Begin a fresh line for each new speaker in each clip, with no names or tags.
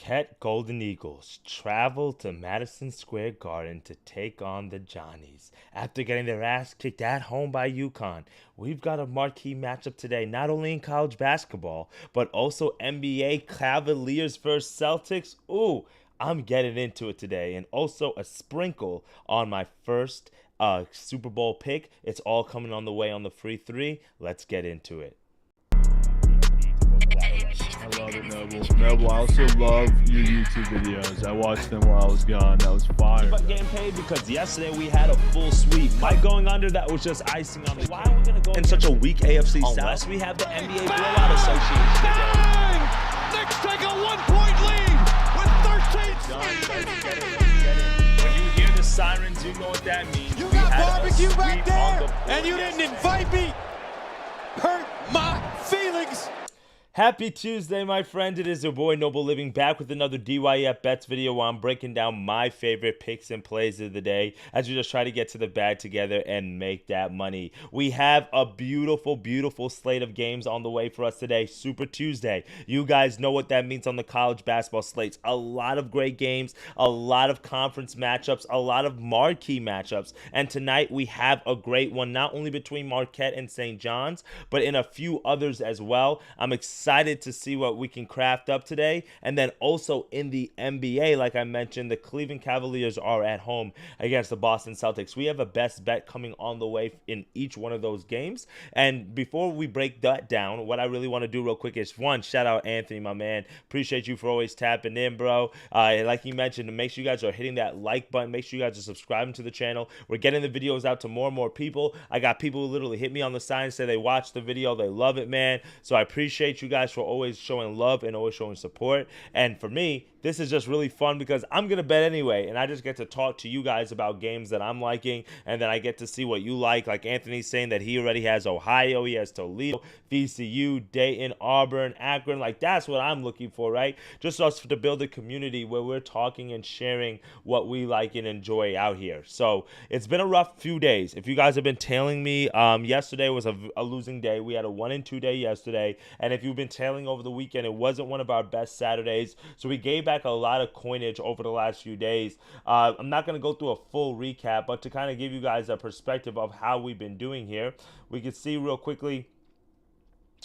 Marquette Golden Eagles travel to Madison Square Garden to take on the Johnnies. After getting their ass kicked at home by UConn, we've got a marquee matchup today, not only in college basketball, but also NBA Cavaliers versus Celtics. Ooh, I'm getting into it today. And also a sprinkle on my first Super Bowl pick. It's all coming on the way on the free three. Let's get into it.
I love it, Noble. Noble, I also love your YouTube videos. I watched them while I was gone. That was fire.
But getting paid because yesterday we had a full sweep. Mike going under, that was just icing on the cake. Why are we going to go in such a weak AFC South? Unless we have the NBA Blowout Association today.
Knicks take a 1-point lead with 13.
When you hear the sirens, you know what that means.
You got barbecue back there, and you didn't invite me. Hurt my feelings.
Happy Tuesday, my friend. It is your boy Noble Living back with another DYF Bets video where I'm breaking down my favorite picks and plays of the day as we just try to get to the bag together and make that money. We have a beautiful, beautiful slate of games on the way for us today. Super Tuesday. You guys know what that means on the college basketball slates. A lot of great games, a lot of conference matchups, a lot of marquee matchups. And tonight we have a great one, not only between Marquette and St. John's, but in a few others as well. I'm excited to see what we can craft up today. And then also in the NBA, like I mentioned, the Cleveland Cavaliers are at home against the Boston Celtics. We have a best bet coming on the way in each one of those games. And before we break that down, what I really want to do real quick is, one, shout out Anthony, my man. Appreciate you for always tapping in, bro. Like you mentioned, make sure you guys are hitting that like button. Make sure you guys are subscribing to the channel. We're getting the videos out to more and more people. I got people who literally hit me on the side and say they watched the video. They love it, man. So I appreciate you guys for always showing love and always showing support. And for me, this is just really fun because I'm going to bet anyway, and I just get to talk to you guys about games that I'm liking, and then I get to see what you like. Like Anthony's saying that he already has Ohio, he has Toledo, VCU, Dayton, Auburn, Akron. Like, that's what I'm looking for, right? Just us to build a community where we're talking and sharing what we like and enjoy out here. So it's been a rough few days. If you guys have been tailing me, yesterday was a losing day. We had a 1-2 day yesterday, and if you've been tailing over the weekend, it wasn't one of our best Saturdays. So we gave back a lot of coinage over the last few days. I'm not going to go through a full recap, but to kind of give you guys a perspective of how we've been doing here, we can see real quickly.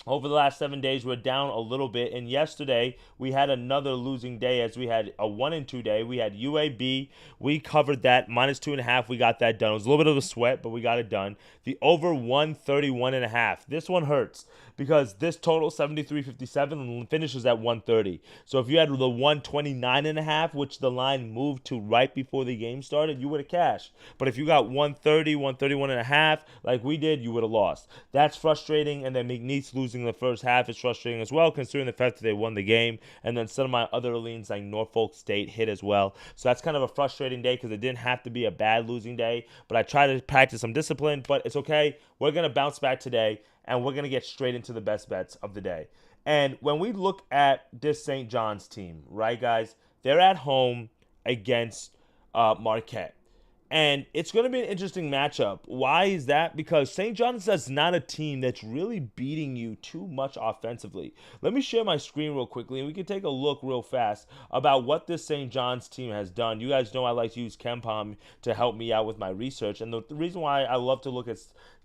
Over the last 7 days, we're down a little bit. And yesterday, we had another losing day as we had a 1-2 day. We had UAB. We covered that. -2.5. We got that done. It was a little bit of a sweat, but we got it done. The over 131.5. This one hurts because this total 73.57 finishes at 130. So if you had the 129.5, which the line moved to right before the game started, you would have cashed. But if you got 130, 131.5, like we did, you would have lost. That's frustrating. And then McNeese losing the first half is frustrating as well, considering the fact that they won the game. And then some of my other leans like Norfolk State hit as well. So that's kind of a frustrating day because it didn't have to be a bad losing day. But I try to practice some discipline, but it's okay. We're going to bounce back today, and we're going to get straight into the best bets of the day. And when we look at this St. John's team, right, guys, they're at home against Marquette. And it's going to be an interesting matchup. Why is that? Because St. John's is not a team that's really beating you too much offensively. Let me share my screen real quickly, and we can take a look real fast about what this St. John's team has done. You guys know I like to use KenPom to help me out with my research. And the reason why I love to look at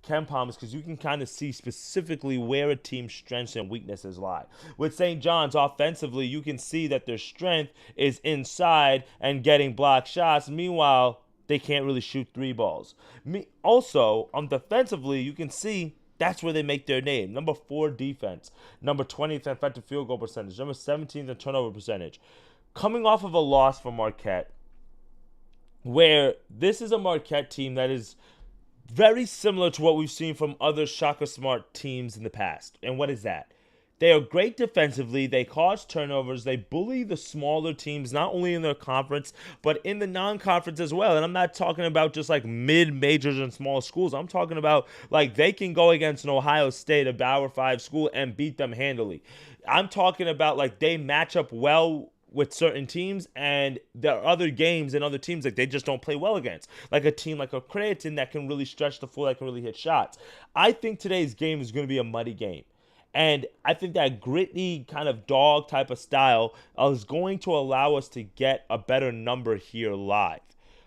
KenPom is because you can kind of see specifically where a team's strengths and weaknesses lie. With St. John's, offensively, you can see that their strength is inside and getting block shots. Meanwhile, they can't really shoot three balls. Also, on defensively, you can see that's where they make their name. Number 4 defense. Number 20th in effective field goal percentage. Number 17th in turnover percentage. Coming off of a loss for Marquette, where this is a Marquette team that is very similar to what we've seen from other Shaka Smart teams in the past. And what is that? They are great defensively. They cause turnovers. They bully the smaller teams, not only in their conference, but in the non-conference as well. And I'm not talking about just like mid-majors and small schools. I'm talking about like they can go against an Ohio State, a Power 5 school, and beat them handily. I'm talking about like they match up well with certain teams, and there are other games and other teams that they just don't play well against. Like a team like a Creighton that can really stretch the floor, that can really hit shots. I think today's game is going to be a muddy game. And I think that gritty kind of dog type of style is going to allow us to get a better number here live.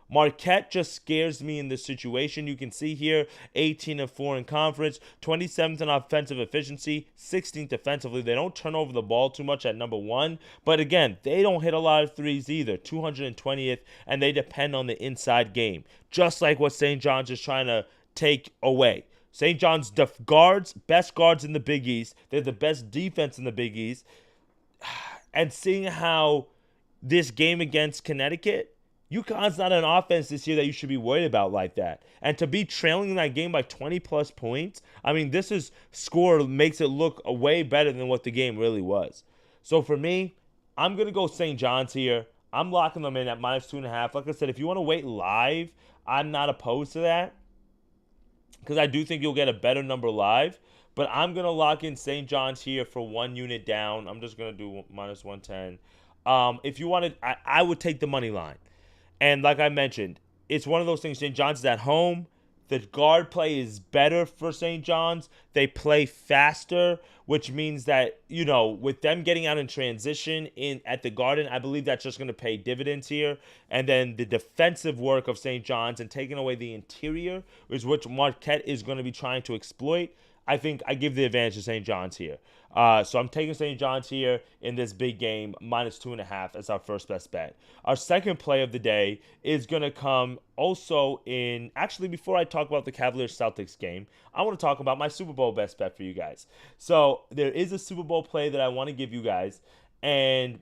Marquette just scares me in this situation. You can see here 18-4 in conference, 27th in offensive efficiency, 16th defensively. They don't turn over the ball too much at number one. But again, they don't hit a lot of threes either, 220th, and they depend on the inside game, just like what St. John's is trying to take away. St. John's guards, best guards in the Big East. They're the best defense in the Big East. And seeing how this game against Connecticut, UConn's not an offense this year that you should be worried about like that. And to be trailing in that game by 20-plus points, I mean, score makes it look way better than what the game really was. So for me, I'm going to go St. John's here. I'm locking them in at -2.5. Like I said, if you want to wait live, I'm not opposed to that, because I do think you'll get a better number live. But I'm going to lock in St. John's here for 1 unit down. I'm just going to do -110. If you wanted, I would take the money line. And like I mentioned, it's one of those things. St. John's is at home. The guard play is better for St. John's. They play faster, which means that, with them getting out in transition at the Garden, I believe that's just going to pay dividends here. And then the defensive work of St. John's and taking away the interior is what Marquette is going to be trying to exploit. I think I give the advantage to St. John's here. So I'm taking St. John's here in this big game, -2.5 as our first best bet. Our second play of the day is going to come also in, actually, before I talk about the Cavaliers-Celtics game, I want to talk about my Super Bowl best bet for you guys. So there is a Super Bowl play that I want to give you guys, and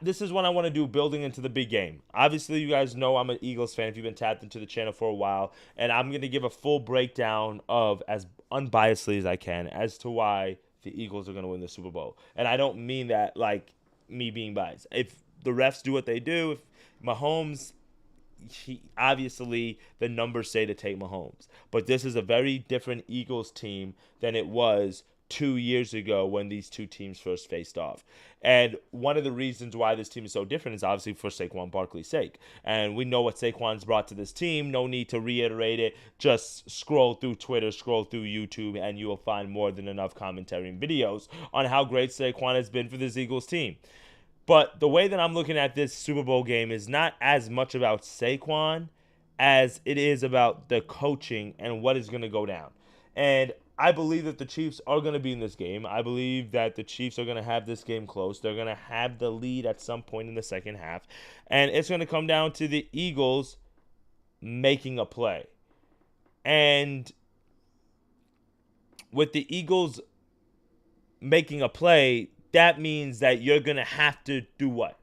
this is what I want to do building into the big game. Obviously, you guys know I'm an Eagles fan if you've been tapped into the channel for a while, and I'm going to give a full breakdown of, as unbiasedly as I can, as to why the Eagles are going to win the Super Bowl. And I don't mean that like me being biased. If the refs do what they do, if Mahomes, obviously the numbers say to take Mahomes. But this is a very different Eagles team than it was 2 years ago when these two teams first faced off. And one of the reasons why this team is so different is obviously for Saquon Barkley's sake. And we know what Saquon's brought to this team. No need to reiterate it. Just scroll through Twitter, scroll through YouTube, and you will find more than enough commentary and videos on how great Saquon has been for this Eagles team. But the way that I'm looking at this Super Bowl game is not as much about Saquon as it is about the coaching and what is going to go down. And I believe that the Chiefs are going to be in this game. I believe that the Chiefs are going to have this game close. They're going to have the lead at some point in the second half. And it's going to come down to the Eagles making a play. And with the Eagles making a play, that means that you're going to have to do what?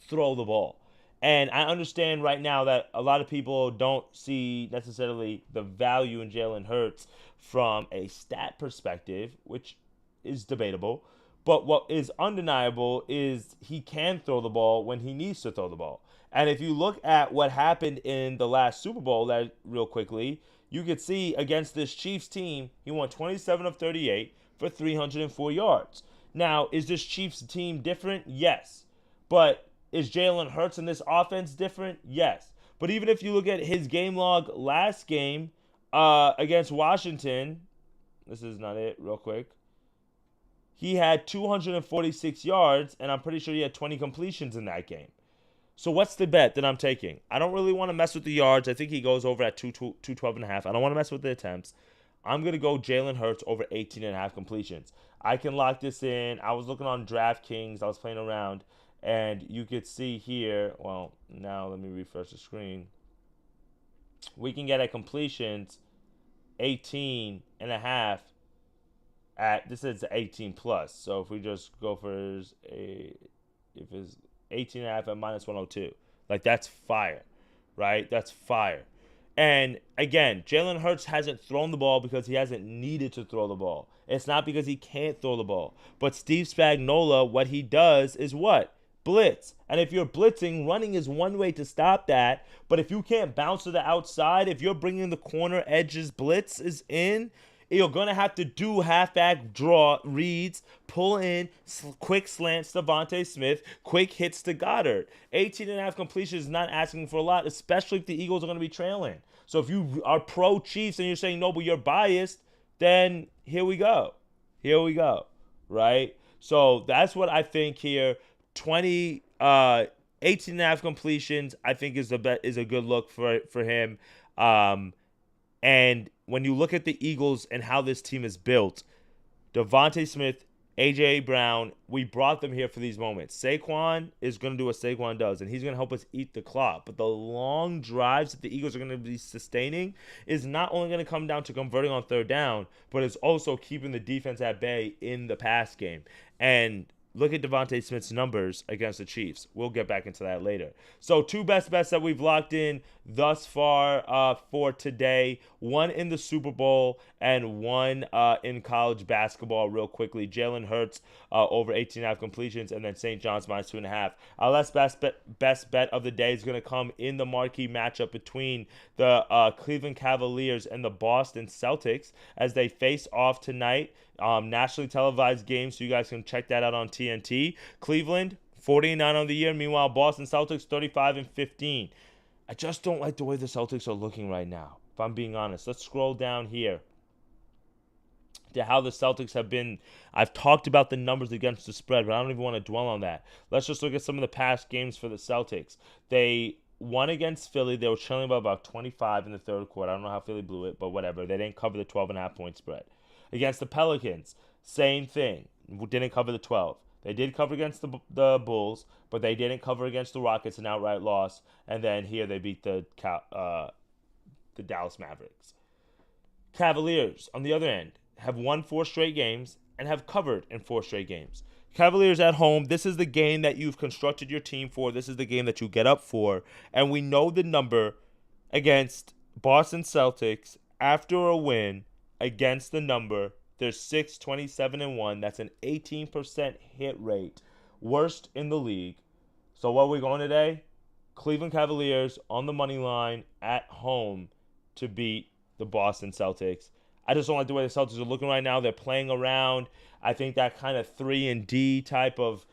Throw the ball. And I understand right now that a lot of people don't see necessarily the value in Jalen Hurts from a stat perspective, which is debatable. But what is undeniable is he can throw the ball when he needs to throw the ball. And if you look at what happened in the last Super Bowl, that real quickly, you could see against this Chiefs team, he won 27 of 38 for 304 yards. Now, is this Chiefs team different? Yes. But is Jalen Hurts in this offense different? Yes. But even if you look at his game log last game against Washington, this is not it, real quick. He had 246 yards, and I'm pretty sure he had 20 completions in that game. So what's the bet that I'm taking? I don't really want to mess with the yards. I think he goes over at 212.5. I don't want to mess with the attempts. I'm going to go Jalen Hurts over 18.5 completions. I can lock this in. I was looking on DraftKings. I was playing around. And you could see here, well, now let me refresh the screen. We can get at completions 18.5 at, this is 18 plus. So if we just go for if it's 18.5 at -102, like that's fire, right? That's fire. And again, Jalen Hurts hasn't thrown the ball because he hasn't needed to throw the ball. It's not because he can't throw the ball. But Steve Spagnuolo, what he does is what? Blitz. And if you're blitzing, running is one way to stop that. But if you can't bounce to the outside, if you're bringing the corner edges, blitz is in, you're going to have to do halfback draw reads, pull in, quick slants to Devontae Smith, quick hits to Goddard. 18.5 completions is not asking for a lot, especially if the Eagles are going to be trailing. So if you are pro Chiefs and you're saying, no, but you're biased, then here we go. Here we go. right? So that's what I think here. 18 and a half completions, I think is a good look for him. And when you look at the Eagles and how this team is built, Devontae Smith, A.J. Brown, we brought them here for these moments. Saquon is going to do what Saquon does, and he's going to help us eat the clock. But the long drives that the Eagles are going to be sustaining is not only going to come down to converting on third down, but it's also keeping the defense at bay in the pass game. And look at Devontae Smith's numbers against the Chiefs. We'll get back into that later. So 2 best bets that we've locked in thus far for today. One in the Super Bowl and one in college basketball real quickly. Jalen Hurts over 18.5 completions, and then St. John's minus 2.5. Our last best bet of the day is going to come in the marquee matchup between the Cleveland Cavaliers and the Boston Celtics as they face off tonight. Nationally televised game, so you guys can check that out on TNT. Cleveland, 49 on the year. Meanwhile, Boston Celtics, 35-15. I just don't like the way the Celtics are looking right now, if I'm being honest. Let's scroll down here to how the Celtics have been. I've talked about the numbers against the spread, but I don't even want to dwell on that. Let's just look at some of the past games for the Celtics. They won against Philly. They were trailing by about 25 in the third quarter. I don't know how Philly blew it, but whatever. They didn't cover the 12.5 point spread. Against the Pelicans, same thing. Didn't cover the 12. They did cover against the Bulls, but they didn't cover against the Rockets, an outright loss. And then here they beat the Dallas Mavericks. Cavaliers, on the other end, have won 4 straight games and have covered in 4 straight games. Cavaliers at home, this is the game that you've constructed your team for. This is the game that you get up for. And we know the number against Boston Celtics after a win against the number. They're 6-27-1. That's an 18% hit rate. Worst in the league. So what are we going today? Cleveland Cavaliers on the money line at home to beat the Boston Celtics. I just don't like the way the Celtics are looking right now. They're playing around. I think that kind of 3-and-D type of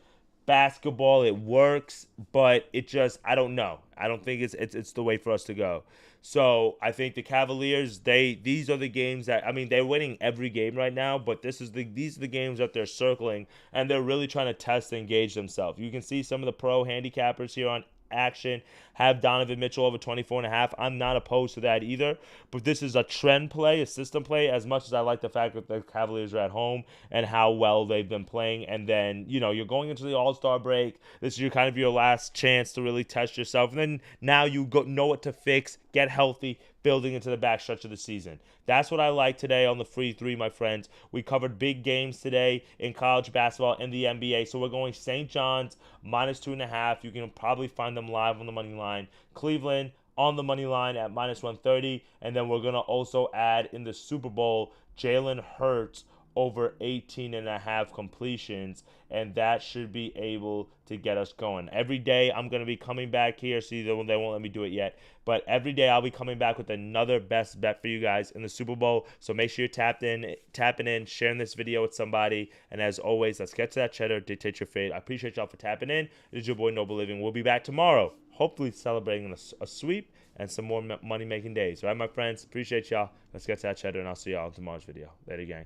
basketball, it works, but it just, I don't know. I don't think it's the way for us to go. So I think the Cavaliers, these are the games that, I mean, they're winning every game right now, but these are the games that they're circling, and they're really trying to test and engage themselves. You can see some of the pro handicappers here on action have Donovan Mitchell over 24.5. I'm not opposed to that either, but this is a trend play, a system play, as much as I like the fact that the Cavaliers are at home and how well they've been playing. And then, you're going into the All-Star break. This is kind of your last chance to really test yourself. And then now you know what to fix, get healthy, building into the back stretch of the season. That's what I like today on the free 3, my friends. We covered big games today in college basketball and the NBA. So we're going St. John's minus 2.5. You can probably find them live on the money line. Cleveland on the money line at minus 130. And then we're going to also add in the Super Bowl Jalen Hurts over 18.5 completions, and that should be able to get us going. Every day I'm going to be coming back here. See, they won't let me do it yet, but every day I'll be coming back with another best bet for you guys in the Super Bowl. So make sure you're tapping in, sharing this video with somebody, and as always, let's get to that cheddar, dictate your fate. I appreciate y'all for tapping in. It is your boy Noble Living. We'll be back tomorrow, hopefully celebrating a sweep and some more money-making days. All right, my friends? Appreciate y'all. Let's get to that cheddar, and I'll see y'all in tomorrow's video. Later, gang.